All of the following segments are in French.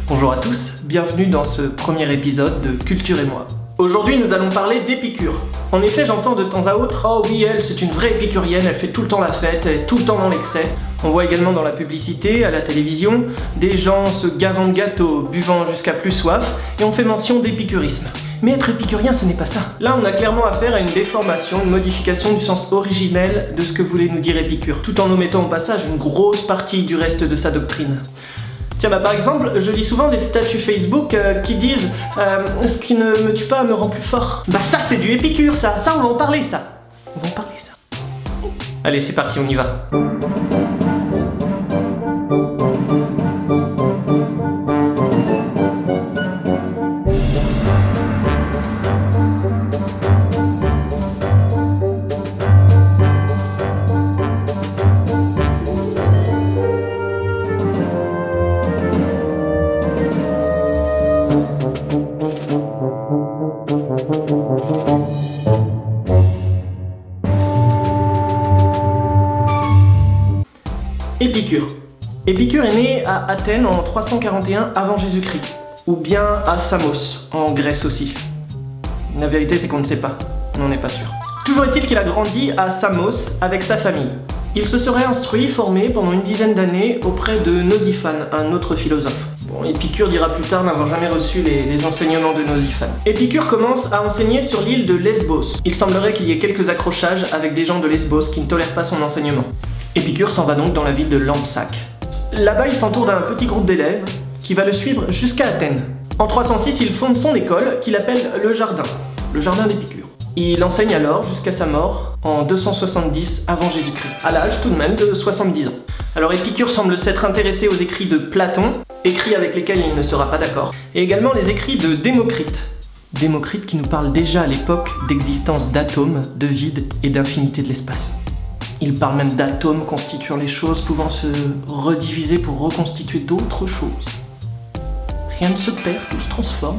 Bonjour à tous, bienvenue dans ce premier épisode de Culture et moi. Aujourd'hui nous allons parler d'Épicure. En effet j'entends de temps à autre « Oh oui elle c'est une vraie épicurienne, elle fait tout le temps la fête, elle est tout le temps dans l'excès ». On voit également dans la publicité, à la télévision, des gens se gavant de gâteaux, buvant jusqu'à plus soif, et on fait mention d'épicurisme. Mais être épicurien ce n'est pas ça. Là on a clairement affaire à une déformation, une modification du sens originel de ce que voulait nous dire Épicure, tout en omettant au passage une grosse partie du reste de sa doctrine. Tiens par exemple, je lis souvent des statuts Facebook qui disent ce qui ne me tue pas me rend plus fort. Bah ça c'est du Épicure ça on va en parler ça. On va en parler ça. Allez c'est parti, on y va. Épicure. Épicure est né à Athènes en 341 avant Jésus-Christ, ou bien à Samos, en Grèce aussi. La vérité c'est qu'on ne sait pas, on n'en est pas sûr. Toujours est-il qu'il a grandi à Samos avec sa famille. Il se serait instruit, formé pendant une dizaine d'années auprès de Nosiphan, un autre philosophe. Bon, Épicure dira plus tard n'avoir jamais reçu les enseignements de Nosiphan. Épicure commence à enseigner sur l'île de Lesbos. Il semblerait qu'il y ait quelques accrochages avec des gens de Lesbos qui ne tolèrent pas son enseignement. Épicure s'en va donc dans la ville de Lampsaque. Là-bas, il s'entoure d'un petit groupe d'élèves qui va le suivre jusqu'à Athènes. En 306, il fonde son école qu'il appelle le Jardin d'Épicure. Il enseigne alors jusqu'à sa mort en 270 avant Jésus-Christ, à l'âge tout de même de 70 ans. Alors Épicure semble s'être intéressé aux écrits de Platon, écrits avec lesquels il ne sera pas d'accord, et également les écrits de Démocrite. Démocrite qui nous parle déjà à l'époque d'existence d'atomes, de vide et d'infinité de l'espace. Il parle même d'atomes constituant les choses, pouvant se rediviser pour reconstituer d'autres choses. Rien ne se perd, tout se transforme.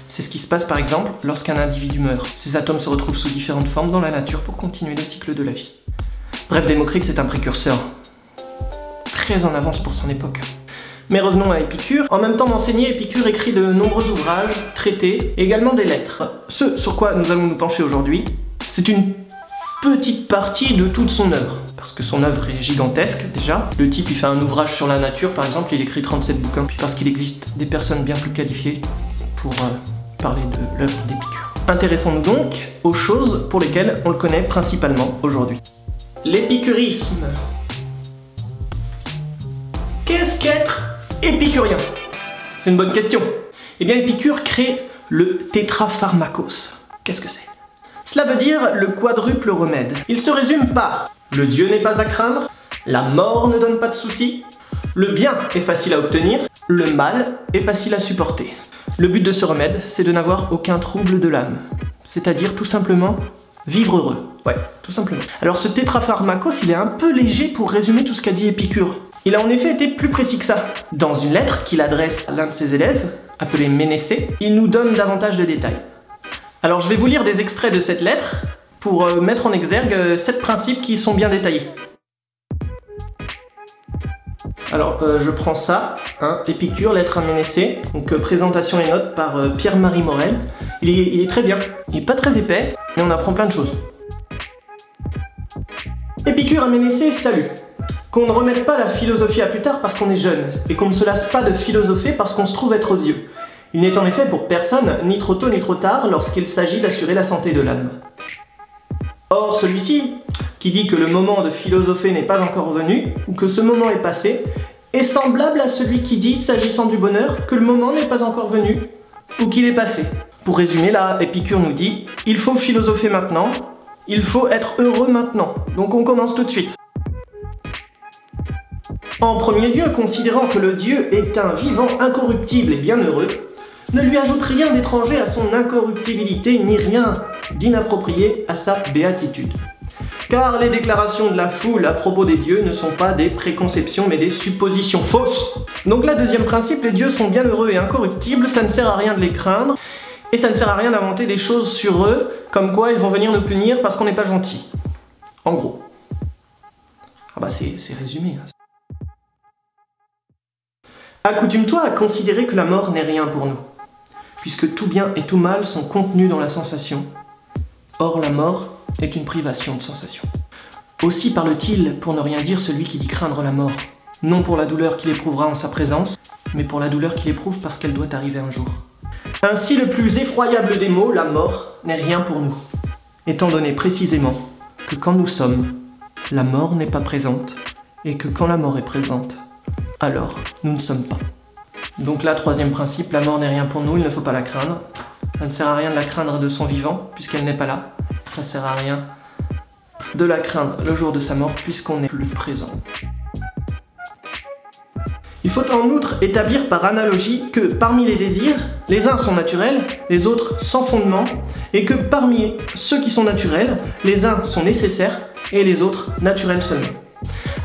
C'est ce qui se passe par exemple lorsqu'un individu meurt. Ces atomes se retrouvent sous différentes formes dans la nature pour continuer le cycle de la vie. Bref, Démocrite c'est un précurseur. Très en avance pour son époque. Mais revenons à Épicure. En même temps d'enseigner, Épicure écrit de nombreux ouvrages, traités, et également des lettres. Ce sur quoi nous allons nous pencher aujourd'hui, c'est une petite partie de toute son œuvre, parce que son œuvre est gigantesque déjà. Le type il fait un ouvrage sur la nature par exemple, il écrit 37 bouquins, puis parce qu'il existe des personnes bien plus qualifiées pour parler de l'œuvre d'Épicure. Intéressons-nous donc aux choses pour lesquelles on le connaît principalement aujourd'hui. L'épicurisme. Qu'est-ce qu'être épicurien? C'est une bonne question. Eh bien Épicure crée le tétrapharmakos. Qu'est-ce que c'est? Cela veut dire le quadruple remède. Il se résume par le Dieu n'est pas à craindre, la mort ne donne pas de soucis, le bien est facile à obtenir, le mal est facile à supporter. Le but de ce remède, c'est de n'avoir aucun trouble de l'âme. C'est-à-dire tout simplement vivre heureux. Ouais, tout simplement. Alors ce tétrapharmakos, il est un peu léger pour résumer tout ce qu'a dit Épicure. Il a en effet été plus précis que ça. Dans une lettre qu'il adresse à l'un de ses élèves, appelé Ménécée, il nous donne davantage de détails. Alors je vais vous lire des extraits de cette lettre pour mettre en exergue 7 principes qui sont bien détaillés. Alors je prends ça, hein, Épicure, lettre à Ménécée, donc présentation et notes par Pierre-Marie Morel. Il est très bien, il est pas très épais, mais on apprend plein de choses. Épicure à Ménécée, salut. Qu'on ne remette pas la philosophie à plus tard parce qu'on est jeune, et qu'on ne se lasse pas de philosopher parce qu'on se trouve être vieux. Il n'est en effet pour personne, ni trop tôt ni trop tard, lorsqu'il s'agit d'assurer la santé de l'âme. Or, celui-ci, qui dit que le moment de philosopher n'est pas encore venu, ou que ce moment est passé, est semblable à celui qui dit, s'agissant du bonheur, que le moment n'est pas encore venu, ou qu'il est passé. Pour résumer, là, Épicure nous dit, il faut philosopher maintenant, il faut être heureux maintenant. Donc on commence tout de suite. En premier lieu, considérant que le Dieu est un vivant incorruptible et bienheureux, ne lui ajoute rien d'étranger à son incorruptibilité, ni rien d'inapproprié à sa béatitude. Car les déclarations de la foule à propos des dieux ne sont pas des préconceptions mais des suppositions fausses. Donc là, deuxième principe, les dieux sont bienheureux et incorruptibles, ça ne sert à rien de les craindre, et ça ne sert à rien d'inventer des choses sur eux, comme quoi ils vont venir nous punir parce qu'on n'est pas gentil. En gros. Ah bah c'est résumé. Hein. Accoutume-toi à considérer que la mort n'est rien pour nous, puisque tout bien et tout mal sont contenus dans la sensation. Or, la mort est une privation de sensation. Aussi parle-t-il, pour ne rien dire, celui qui dit craindre la mort, non pour la douleur qu'il éprouvera en sa présence, mais pour la douleur qu'il éprouve parce qu'elle doit arriver un jour. Ainsi, le plus effroyable des mots, la mort, n'est rien pour nous, étant donné précisément que quand nous sommes, la mort n'est pas présente, et que quand la mort est présente, alors nous ne sommes pas. Donc là, troisième principe, la mort n'est rien pour nous, il ne faut pas la craindre. Ça ne sert à rien de la craindre de son vivant, puisqu'elle n'est pas là. Ça ne sert à rien de la craindre le jour de sa mort, puisqu'on n'est plus présent. Il faut en outre établir par analogie que parmi les désirs, les uns sont naturels, les autres sans fondement, et que parmi ceux qui sont naturels, les uns sont nécessaires et les autres naturels seulement.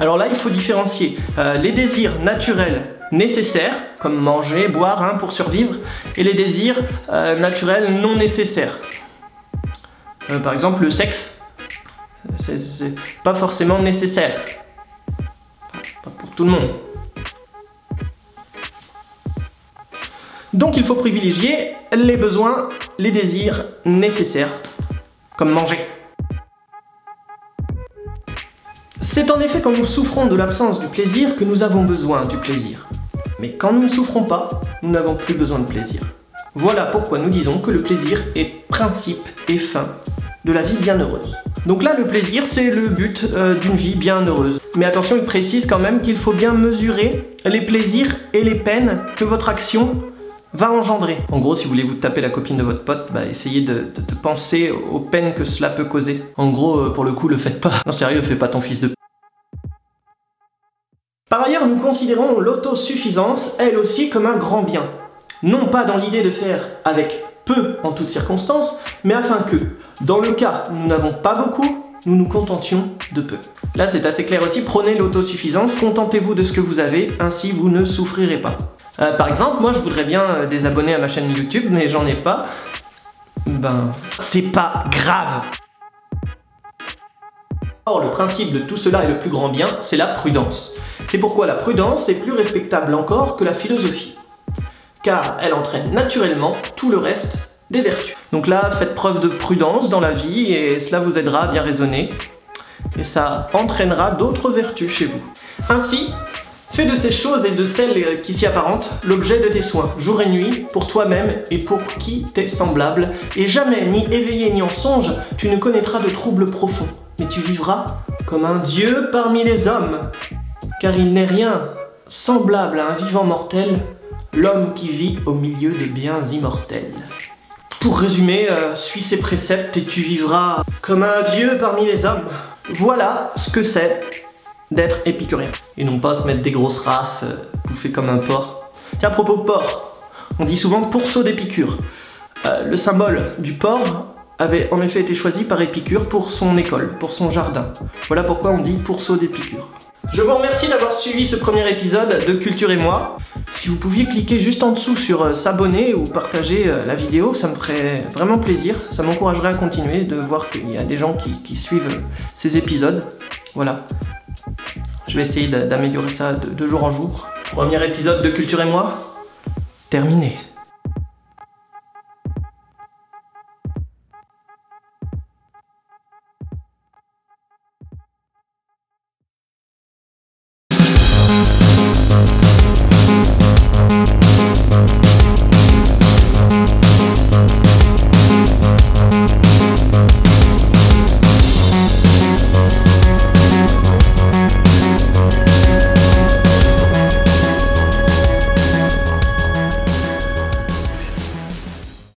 Alors là, il faut différencier les désirs naturels nécessaires, comme manger, boire pour survivre, et les désirs naturels non nécessaires. Par exemple, le sexe, c'est pas forcément nécessaire. Pas pour tout le monde. Donc il faut privilégier les besoins, les désirs nécessaires, comme manger. C'est en effet quand nous souffrons de l'absence du plaisir que nous avons besoin du plaisir. Mais quand nous ne souffrons pas, nous n'avons plus besoin de plaisir. Voilà pourquoi nous disons que le plaisir est principe et fin de la vie bienheureuse. Donc là, le plaisir, c'est le but d'une vie bienheureuse. Mais attention, il précise quand même qu'il faut bien mesurer les plaisirs et les peines que votre action va engendrer. En gros, si vous voulez vous taper la copine de votre pote, essayez de penser aux peines que cela peut causer. En gros, pour le coup, le faites pas. Non, sérieux, fais pas ton fils de p***. Par ailleurs, nous considérons l'autosuffisance, elle aussi, comme un grand bien. Non pas dans l'idée de faire avec peu en toutes circonstances, mais afin que, dans le cas où nous n'avons pas beaucoup, nous nous contentions de peu. Là, c'est assez clair aussi, prenez l'autosuffisance, contentez-vous de ce que vous avez, ainsi vous ne souffrirez pas. Par exemple, moi je voudrais bien des abonnés à ma chaîne YouTube, mais j'en ai pas. C'est pas grave. Or, le principe de tout cela et le plus grand bien, c'est la prudence. C'est pourquoi la prudence est plus respectable encore que la philosophie. Car elle entraîne naturellement tout le reste des vertus. Donc là, faites preuve de prudence dans la vie et cela vous aidera à bien raisonner. Et ça entraînera d'autres vertus chez vous. Ainsi, fais de ces choses et de celles qui s'y apparentent l'objet de tes soins, jour et nuit, pour toi-même et pour qui t'est semblable, et jamais, ni éveillé ni en songe, tu ne connaîtras de troubles profonds, mais tu vivras comme un dieu parmi les hommes, car il n'est rien semblable à un vivant mortel, l'homme qui vit au milieu de biens immortels. Pour résumer, suis ces préceptes et tu vivras comme un dieu parmi les hommes. Voilà ce que c'est d'être épicurien. Et non pas se mettre des grosses races, bouffer comme un porc. Tiens, à propos de porc, on dit souvent pourceau d'Épicure. Le symbole du porc avait en effet été choisi par Épicure pour son école, pour son jardin. Voilà pourquoi on dit pourceau d'Épicure. Je vous remercie d'avoir suivi ce premier épisode de Culture et moi. Si vous pouviez cliquer juste en dessous sur s'abonner ou partager la vidéo, ça me ferait vraiment plaisir. Ça m'encouragerait à continuer de voir qu'il y a des gens qui suivent ces épisodes. Voilà. Je vais essayer d'améliorer ça de jour en jour. Premier épisode de Culture et moi, terminé.